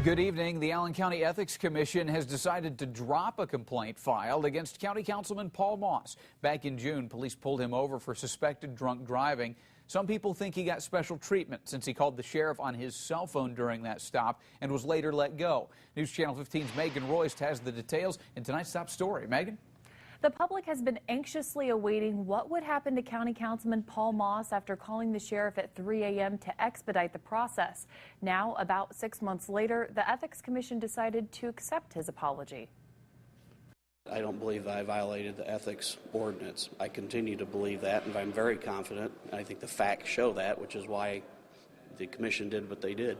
Good evening. The Allen County Ethics Commission has decided to drop a complaint filed against County Councilman Paul Moss. Back in June, police pulled him over for suspected drunk driving. Some people think he got special treatment since he called the sheriff on his cell phone during that stop and was later let go. News Channel 15's Megan Royst has the details in tonight's top story. Megan? The public has been anxiously awaiting what would happen to County Councilman Paul Moss after calling the sheriff at 3 a.m. to expedite the process. Now, about 6 months later, the Ethics Commission decided to accept his apology. I don't believe that I violated the ethics ordinance. I continue to believe that, and I'm very confident. I think the facts show that, which is why the commission did what they did.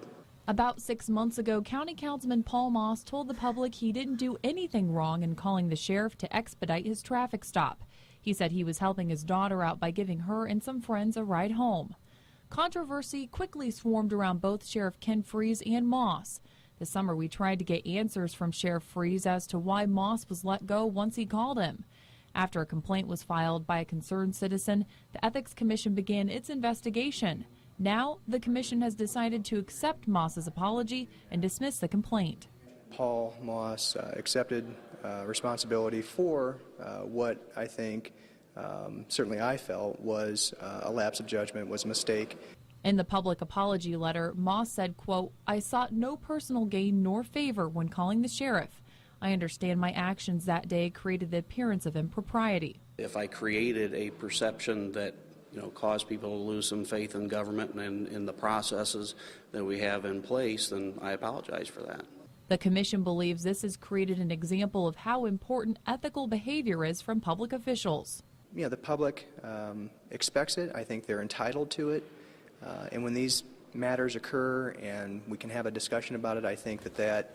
About 6 months ago, County Councilman Paul Moss told the public he didn't do anything wrong in calling the sheriff to expedite his traffic stop. He said he was helping his daughter out by giving her and some friends a ride home. Controversy quickly swarmed around both Sheriff Ken Freeze and Moss. This summer, we tried to get answers from Sheriff Freeze as to why Moss was let go once he called him. After a complaint was filed by a concerned citizen, the Ethics Commission began its investigation. Now, the commission has decided to accept Moss's apology and dismiss the complaint. Paul Moss accepted responsibility for what I think, certainly I felt, was a lapse of judgment, was a mistake. In the public apology letter, Moss said, quote, "I sought no personal gain nor favor when calling the sheriff. I understand my actions that day created the appearance of impropriety." If I created a perception that cause people to lose some faith in government and in the processes that we have in place, then I apologize for that. The commission believes this has created an example of how important ethical behavior is from public officials. The public expects it. I think they're entitled to it. And when these matters occur and we can have a discussion about it, I think that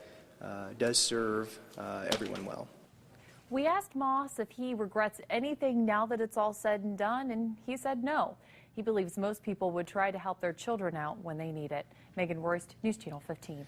does serve everyone well. We asked Moss if he regrets anything now that it's all said and done, and he said no. He believes most people would try to help their children out when they need it. Megan Royst, News Channel 15.